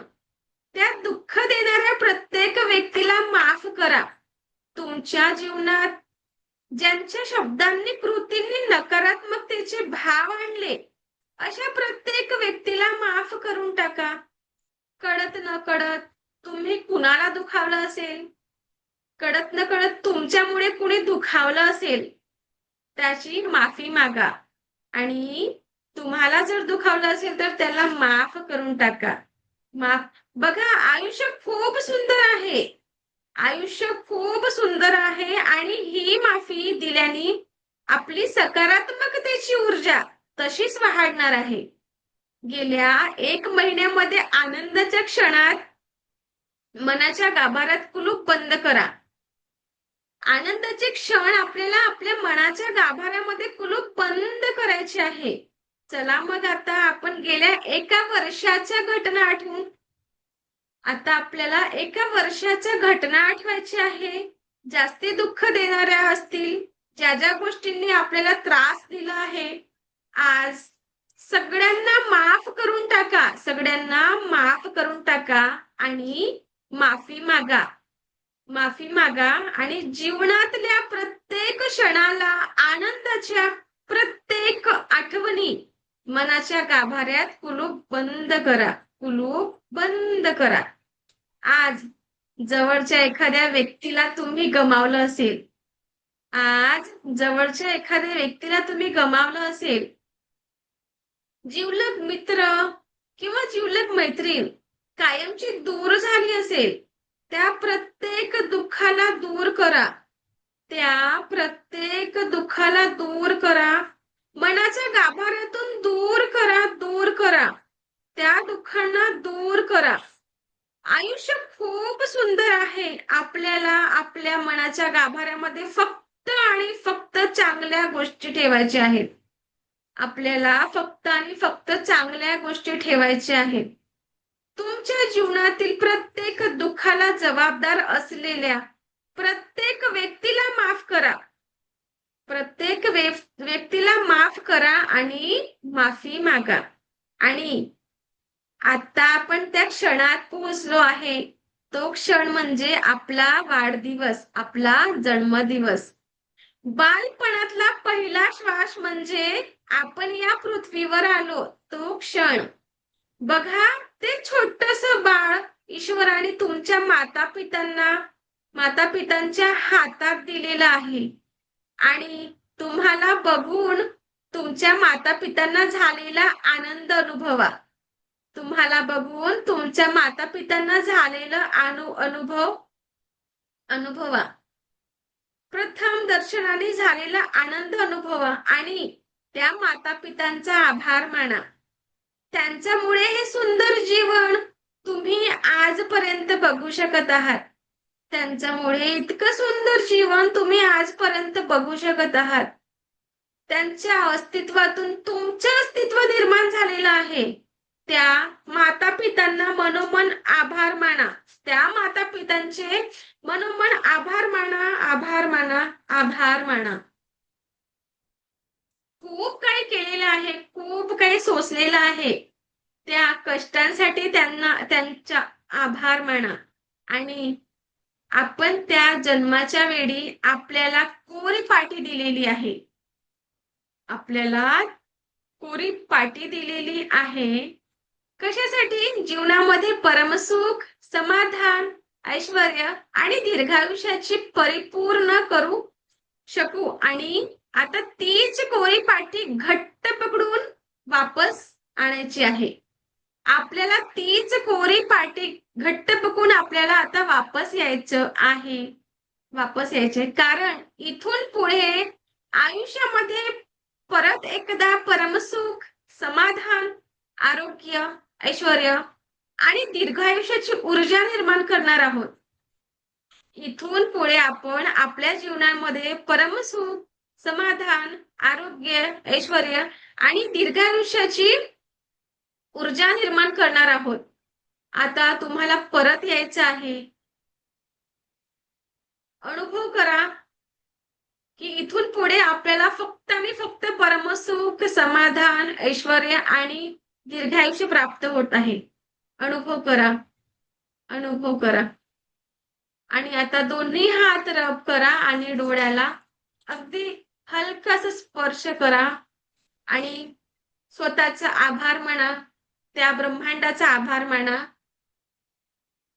त्या दुःख देणाऱ्या प्रत्येक व्यक्तीला माफ करा. तुमच्या जीवनात ज्यांच्या शब्दांनी, कृतींनी नकारात्मकतेचे भाव आणले, अशा प्रत्येक व्यक्तीला माफ करून टाका. कळत न कळत तुम्ही कुणाला दुखावलं असेल, कळत न कळत तुमच्यामुळे कुणी दुखावलं असेल, त्याची माफी मागा आणि तुम्हाला जर दुखावलं असेल तर त्याला माफ करून टाका. माफ बघा, आयुष्य खूप सुंदर आहे. आयुष्य खूप सुंदर आहे आणि ही माफी दिल्याने आपली सकारात्मकतेची ऊर्जा तशीच वाढणार आहे. गेल्या 1 महिन्यामध्ये आनंदाच्या क्षणात मनाच्या गाभाऱ्यात कुलूप बंद करा. आनंदाचे क्षण आपल्याला आपल्या मनाच्या गाभाऱ्यामध्ये कुलूप बंद करायचे आहे. चला मग आता आपण गेल्या 1 वर्षाच्या घटना आठवू. आता आपल्याला 1 वर्षाच्या घटना आठवायच्या आहे. जास्ती दुःख देणाऱ्या असतील, ज्या ज्या गोष्टींनी आपल्याला त्रास दिला आहे, आज सगळ्यांना माफ करून टाका. सगळ्यांना माफ करून टाका आणि माफी मागा. माफी मागा आणि जीवनातल्या प्रत्येक क्षणाला, आनंदाच्या प्रत्येक आठवणी मनाच्या गाभाऱ्यात कुलूप बंद करा. कुलूप बंद करा. आज जवळच्या एखाद्या व्यक्तीला तुम्ही गमावलं असेल. आज जवळच्या एखाद्या व्यक्तीला तुम्ही गमावलं असेल. जिवलग मित्र किंवा जिवलग मैत्रीण कायमची दूर झाली असेल, त्या प्रत्येक दुःखाला दूर करा. त्या प्रत्येक दुःखाला दूर करा. मनाच्या गाभाऱ्यातून दूर करा, दूर करा. त्या दुःखांना दूर करा. आयुष्य खूप सुंदर आहे. आपल्याला आपल्या मनाच्या गाभाऱ्यामध्ये फक्त आणि फक्त चांगल्या गोष्टी ठेवायच्या आहेत. आपल्याला फक्त आणि फक्त चांगल्या गोष्टी ठेवायच्या आहेत. तुमच्या जीवनातील प्रत्येक दुःखाला जबाबदार असलेल्या प्रत्येक व्यक्तीला माफ करा. प्रत्येक व्यक्तीला माफ करा आणि माफी मागा. आणि आता आपण त्या क्षणात पोहोचलो आहे. तो क्षण म्हणजे आपला वाढदिवस, आपला जन्मदिवस. बालपणातला पहिला श्वास म्हणजे आपण या पृथ्वीवर आलो तो क्षण. बघा, ते छोटस बाळ ईश्वराने तुमच्या माता-पितांच्या हातात दिलेलं आहे. आणि तुम्हाला बघून तुमच्या माता-पितांना झालेला आनंद अनुभवा. तुम्हाला बघून तुमच्या माता-पितांना झालेला अनुभवा. प्रथम दर्शनाने झालेला आनंद अनुभवा आणि त्या माता-पितांचा आभार माना. त्यांच्यामुळे हे सुंदर जीवन तुम्ही आजपर्यंत बघू शकत आहात. त्यांच्यामुळे इतकं सुंदर जीवन तुम्ही आजपर्यंत बघू शकत आहात. त्यांच्या अस्तित्वातून तुमचं अस्तित्व निर्माण झालेलं आहे. त्या माता-पितांना मनोमन आभार माना. त्या माता-पितांचे मनोमन आभार माना, आभार माना, आभार माना. खूप काही केलेलं आहे, खूप काही सोसलेलं आहे. त्या कष्टांसाठी त्यांचा आभार माना. आणि आपण त्या जन्माच्या वेळी आपल्याला कोरी पाटी दिलेली आहे. आपल्याला कोरी पाटी दिलेली आहे. कशासाठी? जीवनामध्ये परमसुख, समाधान, ऐश्वर्य आणि दीर्घायुष्याची परिपूर्ण करू शकू. आणि आता तीच कोरी पाटी घट्ट पकडून वापस आणायची आहे. आपल्याला तीच कोरी पाटी घट्ट पकडून आपल्याला आता वापस यायचं आहे. वापस यायचे, कारण इथून पुढे आयुष्यामध्ये परत एकदा परमसुख, समाधान, आरोग्य, ऐश्वर्य आणि दीर्घायुष्याची ऊर्जा निर्माण करणार आहोत. इथून पुढे आपण आपल्या जीवनामध्ये परमसुख, समाधान, आरोग्य, ऐश्वर्य आणि दीर्घायुष्याची ऊर्जा निर्माण करणार आहोत. आता तुम्हाला परत यायचं आहे. अनुभव करा की इथून पुढे आपल्याला फक्त आणि फक्त परमसुख, समाधान, ऐश्वर्य आणि दीर्घायुष्य प्राप्त होत आहे. अनुभव करा. अनुभव करा. आणि आता दोन्ही हात रब करा आणि डोळ्याला अगदी हलकासा स्पर्श करा आणि स्वतःचा आभार माना. त्या ब्रह्मांडाचा आभार माना.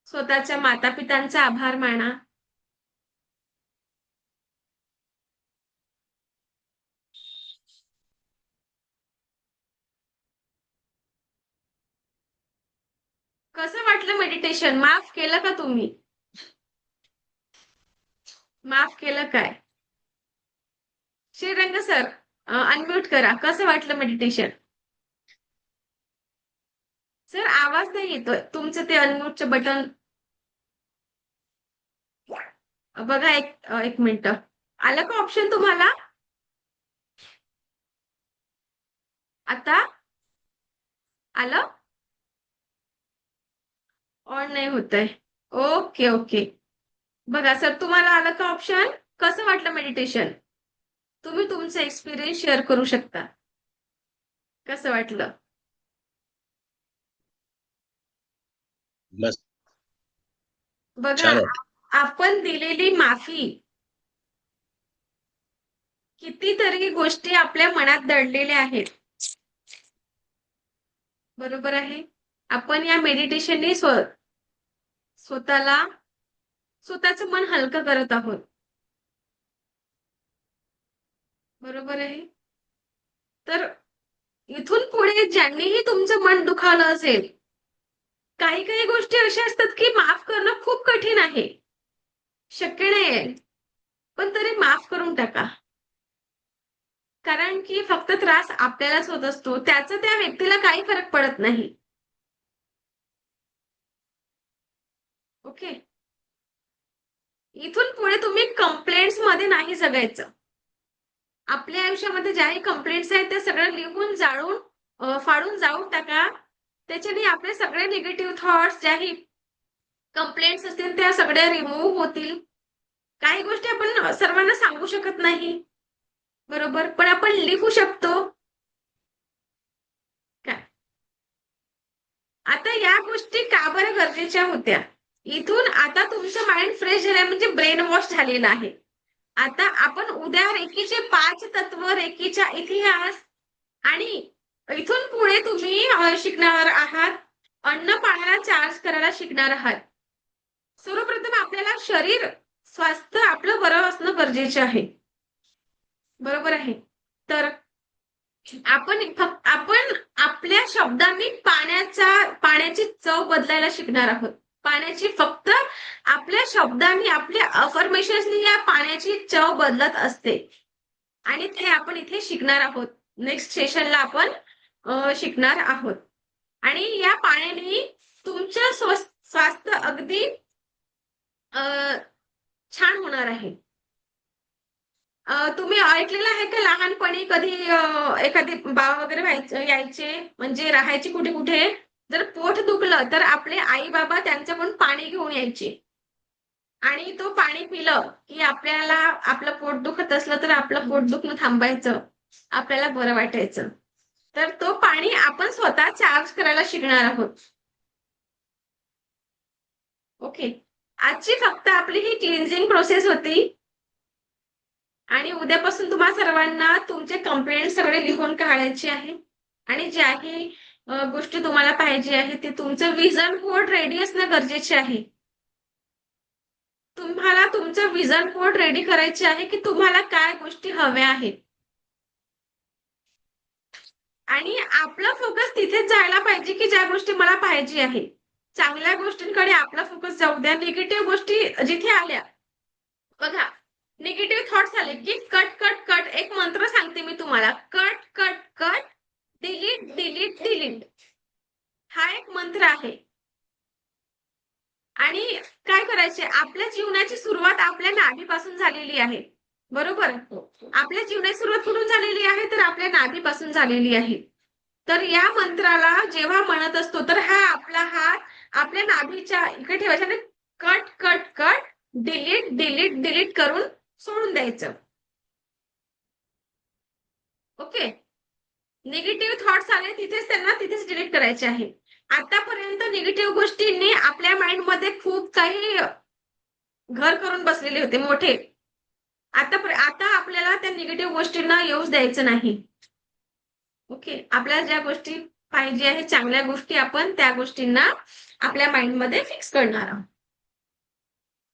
स्वतःच्या माता-पितांचा आभार माना. वाटलं मेडिटेशन? माफ केलं का तुम्ही? माफ केलं काय? श्रीरंग सर, अनम्यूट करा. कसं वाटलं मेडिटेशन? सर आवाज नाही येतोय तुमचं, ते अनम्यूटचं बटन बघा. एक मिनिट. आलं का ऑप्शन तुम्हाला आता? आलं? ऑन नाही होतंय. Okay okay. बघा सर, तुम्हाला आलं का ऑप्शन? कसं वाटलं मेडिटेशन? तुम्ही तुमचा एक्सपिरियन्स शेअर करू शकता. कसं वाटलं? मस्त. बघा, छान वाटलं. आपण दिलेली माफी, कितीतरी गोष्टी आपल्या मनात दडलेल्या आहेत. बरोबर आहे. आपण या मेडिटेशनने स्वतःला स्वतःचं मन हलकं करत आहोत. बरोबर आहे. तर इथून पुढे ज्यांनीही तुमचं मन दुखावलं असेल, काही काही गोष्टी अशा असतात की माफ करणं खूप कठीण आहे, शक्य नाहीये, पण तरी माफ करून टाका. कारण की फक्त त्रास आपल्यालाच होत असतो, त्याचा त्या व्यक्तीला काही फरक पडत नाही. ओके. इथून पुढे तुम्ही कंप्लेंट्स मध्ये नाही जगायचं. आपल्या आयुष्यामध्ये ज्याही कंप्लेंट्स आहेत त्या सगळ्या लिहून जाळून फाडून जाऊन टाका. त्याच्याने आपले सगळे निगेटिव्ह थॉट्स, ज्याही कंप्लेंट्स असतील त्या सगळ्या रिमूव्ह होतील. काही गोष्टी आपण सर्वांना सांगू शकत नाही, बरोबर, पण आपण लिहू शकतो. काय आता या गोष्टी का बरं गरजेच्या होत्या? इथून आता तुमचं माइंड फ्रेश झालं, म्हणजे ब्रेन वॉश झालेलं आहे. आता आपण उद्या रेकीचे 5 तत्व, रेकीचा इतिहास आणि इथून पुढे तुम्ही शिकणार आहात. अन्न पाण्याला चार्ज करायला शिकणार आहात. सर्वप्रथम आपल्याला शरीर स्वास्थ्य आपलं बरं असणं गरजेचे आहे. बरोबर आहे. तर आपण आपल्या शब्दांनी पाण्याची चव बदलायला शिकणार आहोत. पाण्याची फक्त आपल्या शब्दांनी, आपल्या अफर्मेशन्सनी या पाण्याची चव बदलत असते. आणि ते आपण इथे शिकणार आहोत. नेक्स्ट सेशनला आपण शिकणार आहोत. आणि या पाण्याने तुमचं स्वास्थ्य अगदी छान होणार आहे. तुम्ही ऐकलेलं आहे का लहानपणी कधी एखादी बाळ वगैरे यायचे, म्हणजे राहायचे कुठे कुठे, जर पोट दुखलं तर आपले आई बाबा त्यांच्याकडून पाणी घेऊन यायचे. आणि तो पाणी पिलं की आपल्याला, आपलं पोट दुखत असलं तर आपलं पोट दुखणं थांबायचं, आपल्याला बरं वाटायचं. तर तो पाणी आपण स्वतः चार्ज करायला शिकणार आहोत. ओके. आजची फक्त आपली ही क्लिन्झिंग प्रोसेस होती. आणि उद्यापासून तुम्हा सर्वांना तुमचे कंप्लेंट सगळे लिहून काढायचे आहे. आणि ज्याही गोष्टी तुम्हाला पाहिजे आहे ते तुमचं विजन बोर्ड रेडी असणं गरजेचे आहे. तुम्हाला तुमचं विजन बोर्ड रेडी करायचे आहे की तुम्हाला काय गोष्टी हव्या आहेत. आणि आपला फोकस तिथेच जायला पाहिजे की ज्या गोष्टी मला पाहिजे आहे. चांगल्या गोष्टींकडे आपला फोकस जाऊ द्या. निगेटिव्ह गोष्टी जिथे आल्या, बघा, निगेटिव्ह थॉट्स आले की कट कट कट. एक मंत्र सांगते मी तुम्हाला, cut cut cut, delete delete delete. हा एक मंत्र आहे. आणि काय करायचे, आपल्या जीवनाची सुरुवात आपल्या नाभीपासून झालेली आहे. बरोबर. आपल्या जीवनाची सुरुवात कुठून झालेली आहे, तर आपल्या नाभीपासून झालेली आहे. तर या मंत्राला जेव्हा म्हणत असतो तर हा आपला हात आपल्या नाभीच्या इकडे ठेवायचा आणि cut cut cut, delete delete delete करून सोडून द्यायचं. ओके. निगेटिव्ह थॉट्स आले तिथेच त्यांना तिथेच डिलीट करायचे आहे. आतापर्यंत निगेटिव्ह गोष्टींनी आपल्या माइंडमध्ये खूप काही घर करून बसलेले होते मोठे. आता आपल्याला त्या निगेटिव्ह गोष्टींना येऊच द्यायचं नाही. ओके. आपल्याला ज्या गोष्टी पाहिजे आहे, चांगल्या गोष्टी, आपण त्या गोष्टींना आपल्या माइंडमध्ये फिक्स करणार आहोत.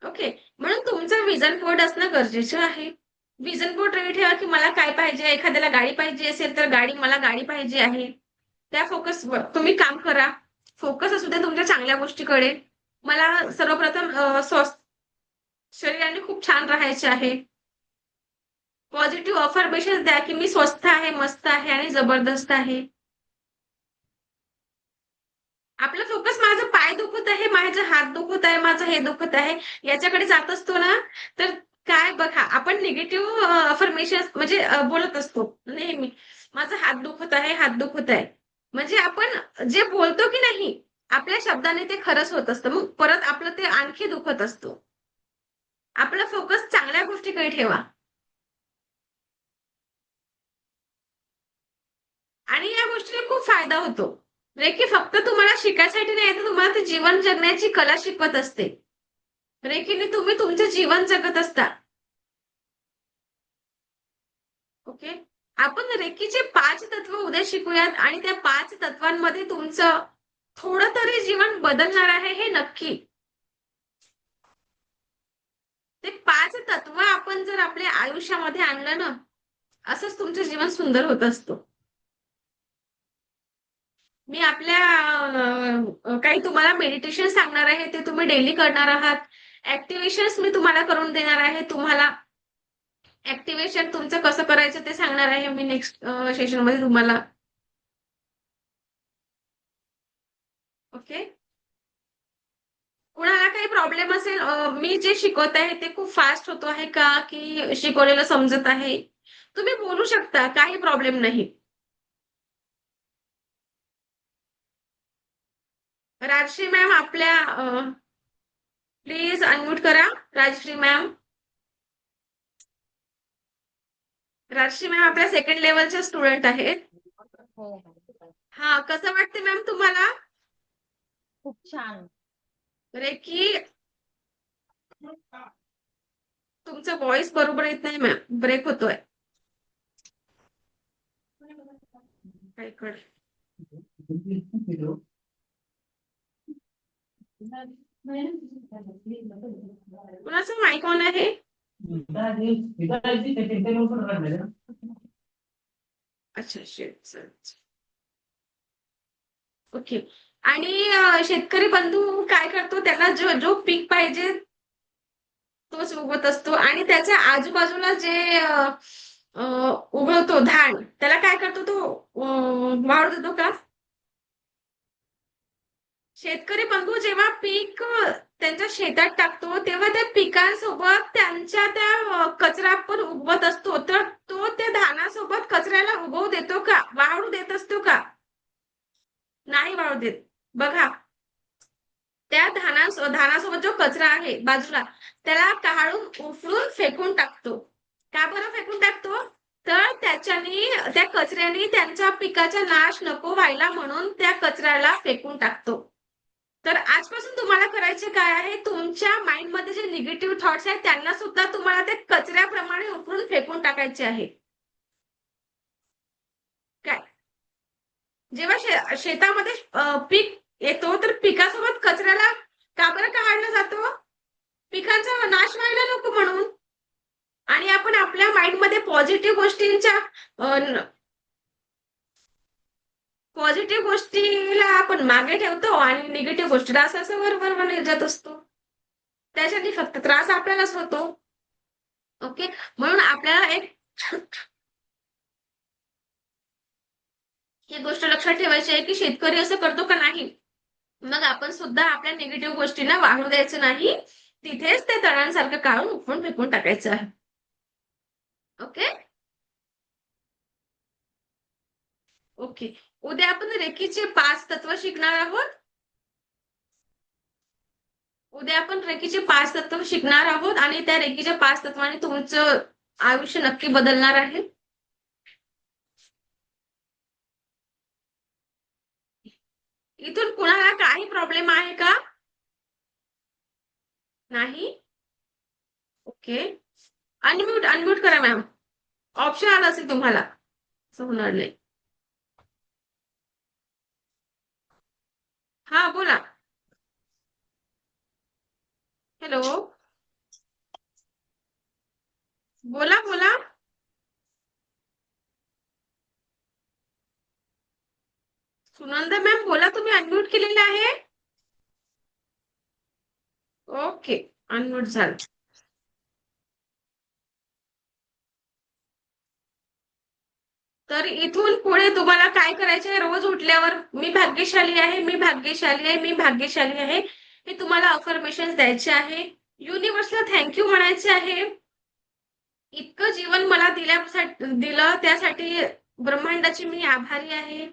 ओके. म्हणून तुमचं विजन बोर्ड असणं गरजेचं आहे. विजन बोर्ड रेडी ठेवा की मला काय पाहिजे. एखाद्याला गाडी पाहिजे असेल तर मला गाडी पाहिजे आहे. त्या फोकसवर तुम्ही काम करा. फोकस असू द्या तुमच्या चांगल्या गोष्टीकडे. मला सर्वप्रथम स्वस्थ शरीराने खूप छान राहायचे आहे. पॉझिटिव्ह अफर्मेशन द्या की मी स्वस्थ आहे, मस्त आहे आणि जबरदस्त आहे. आपला फोकस माझा पाय दुखत आहे, माझा हात दुखत आहे, माझं हे दुखत आहे, याच्याकडे जात असतो ना, तर काय बघा आपण निगेटिव्ह अफर्मेशन म्हणजे बोलत असतो नेहमी. माझा हात दुखत आहे, हात दुखत आहे. म्हणजे आपण जे बोलतो की नाही, आपल्या शब्दाने ते खरंच होत असतं. मग परत आपलं ते आणखी दुखत असतो. आपला फोकस चांगल्या गोष्टीकडे ठेवा. आणि या गोष्टीला खूप फायदा होतो. रेकी फक्त तुम्हाला शिकायसाठी नाही तर तुम्हाला ते जीवन जगण्याची कला शिकवत असते. रेकीने तुम्ही तुमचे जीवन जगत असता. ओके. आपण रेकीचे 5 तत्व उद्या शिकूयात आणि त्या 5 तत्वांमध्ये तुमचं थोडं तरी जीवन बदलणार आहे हे नक्की. ते 5 तत्व आपण जर आपल्या आयुष्यामध्ये आणलं ना, असंच तुमचं जीवन सुंदर होत असतं. मी आपल्या काही तुम्हाला मेडिटेशन सांगणार आहे, ते तुम्ही डेली करणार आहात. ऍक्टिव्हेशन्स मी तुम्हाला करून देणार आहे. तुम्हाला ऍक्टिव्हेशन तुमचं कसं करायचं ते सांगणार आहे मी नेक्स्ट सेशनमध्ये तुम्हाला. ओके. कुणाला काही प्रॉब्लेम असेल, मी जे शिकवत आहे ते खूप फास्ट होतो आहे का की शिकवलेलं समजत आहे, तुम्ही बोलू शकता, काही प्रॉब्लेम नाही. राजश्री मॅम आपल्या प्लीज अनम्यूट करा. राजश्री मॅम. राजश्री मॅम आपल्या सेकंड लेवलच्या स्टुडंट आहेत. हो. हा, कसं वाटते मॅम तुम्हाला? खूप छान. रेकी तुमचा व्हॉइस बरोबर येत नाही मॅम, ब्रेक होतोय. काय कळ कुणाचं माईक ऑन आहे? अच्छा, शेट. ओके. आणि शेतकरी बंधू काय करतो, त्याला जो जो पीक पाहिजे तोच उगवत असतो आणि त्याच्या आजूबाजूला जे उगवतो धान, त्याला काय करतो तो, वाळू देतो का? शेतकरी बंधू जेव्हा पीक त्यांच्या शेतात टाकतो तेव्हा त्या पिकांसोबत त्यांच्या त्या कचरा पण उगवत असतो, तर तो त्या धानासोबत कचऱ्याला उगवू देतो का, वाळू देत असतो का? नाही वाळू देत. बघा, त्या धानासोबत जो कचरा आहे बाजूला, त्याला काढून उचलून फेकून टाकतो. का बरं फेकून टाकतो? तर त्याच्याने त्या कचऱ्याने त्यांच्या पिकाचा नाश नको व्हायला म्हणून त्या कचऱ्याला फेकून टाकतो. तर आजपासून तुम्हाला करायचे काय आहे, तुमच्या माइंडमध्ये जे निगेटिव्ह थॉट्स आहेत त्यांना सुद्धा तुम्हाला ते कचऱ्याप्रमाणे उकळून फेकून टाकायचे आहे. काय, जेव्हा शेतामध्ये पीक येतो तर पिकासोबत कचऱ्याला का बरं काढला जातो? पिकांचा नाश व्हायला नको म्हणून. आणि आपण आपल्या माइंडमध्ये पॉझिटिव्ह गोष्टीला आपण मागे ठेवतो आणि निगेटिव्ह गोष्टीला असं असं वर जात असतो. त्याच्याने फक्त त्रास आपल्यालाच होतो. ओके. म्हणून आपल्याला एक ही गोष्ट लक्षात ठेवायची आहे की शेतकरी असं करतो का नाही, मग आपण सुद्धा आपल्या निगेटिव्ह गोष्टींना वाढू द्यायचं नाही, तिथेच ते तणांसारखं काढून उकळून फेकून टाकायचं आहे. ओके. ओके. उद्या आपण रेकीचे 5 तत्व शिकणार आहोत. उद्या आपण रेकीचे 5 तत्व शिकणार आहोत आणि त्या रेकीच्या 5 तत्वांनी तुमचं आयुष्य नक्की बदलणार आहे. इथून कुणाला काही प्रॉब्लेम आहे का? नाही. ओके. अनम्यूट अनम्यूट करा मॅम. ऑप्शन आला असेल तुम्हाला. असं होणार नाही. हा, बोला. हॅलो. बोला बोला. सुनंदा मॅम बोला, तुम्ही अनम्यूट अनम्यूट केलेलं आहे? ओके, अनम्यूट झालं. तर इथून पुढे तुम्हाला काय करायचं आहे? रोज उठल्यावर मी भाग्यशाली आहे, मी भाग्यशाली आहे, मी भाग्यशाली आहे, हे तुम्हाला अफर्मेशन द्यायचे आहे. युनिव्हर्सला थँक्यू म्हणायचे आहे. इतकं जीवन मला दिलं त्यासाठी ब्रह्मांडाची मी आभारी आहे.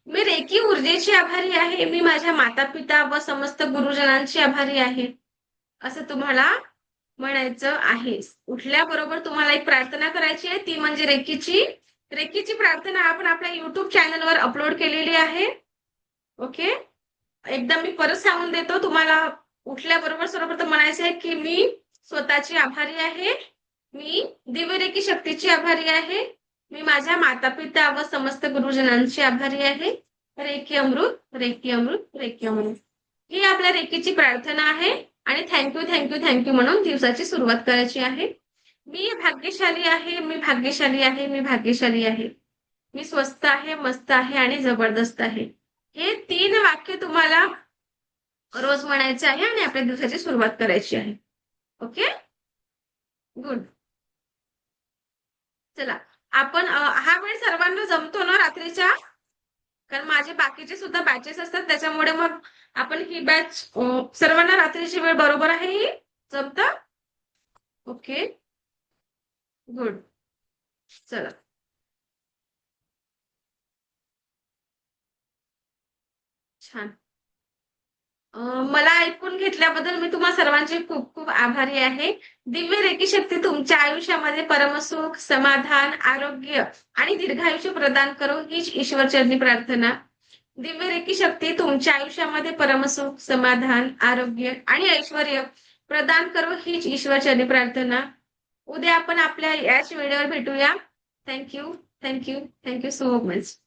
मी रेकी ऊर्जेची आभारी आहे. मी माझ्या माता पिता व समस्त गुरुजनांची आभारी आहे. असं तुम्हाला म्हणायचं आहे. उठल्याबरोबर तुम्हाला एक प्रार्थना करायची आहे, ती म्हणजे रेकीची. रेकीची प्रार्थना आपण आपल्या युट्यूब चॅनलवर अपलोड केलेली आहे. ओके, एकदा मी परत सांगून देतो तुम्हाला. उठल्याबरोबर सर्वप्रथम म्हणायचं आहे की मी स्वतःची आभारी आहे, मी दिव्य रेकी शक्तीची आभारी आहे, मी माझ्या माता पिता व समस्त गुरुजनांची आभारी आहे. रेकी अमृत, रेकी अमृत, रेकी अमृत, ही आपल्या रेकीची प्रार्थना आहे. आणि थँक्यू थँक्यू थँक्यू म्हणून दिवसाची सुरुवात करायची आहे. मी भाग्यशाली आहे, मी भाग्यशाली आहे, मी भाग्यशाली आहे, मी स्वस्त आहे, मस्त आहे आणि जबरदस्त आहे. हे 3 वाक्य तुम्हाला रोज म्हणायचे आहे आणि आपल्या दिवसाची सुरुवात करायची आहे. Okay, good. चला, आपण हा वेळ सर्वांना जमतो ना रात्रीच्या? कारण माझे बाकीचे सुद्धा बॅचेस असतात, त्याच्यामुळे मग आपण ही बॅच सर्वांना रात्रीची वेळ बरोबर आहे ही? जमतं? Okay, good. चला, छान. मला ऐकून घेतल्याबद्दल मी तुम्हा सर्वांची खूप खूप आभारी आहे. दिव्य रेकी शक्ती तुमच्या आयुष्यामध्ये परमसुख, समाधान, आरोग्य आणि दीर्घायुष्य प्रदान करो, हीच ईश्वरचरणी प्रार्थना. दिव्य रेकी शक्ती तुमच्या आयुष्यामध्ये परमसुख, समाधान, आरोग्य आणि ऐश्वर्य प्रदान करो, हीच ईश्वरचरणी प्रार्थना. उद्या आपण आपल्या याच व्हिडिओवर भेटूया. Thank you, thank you, thank you so much.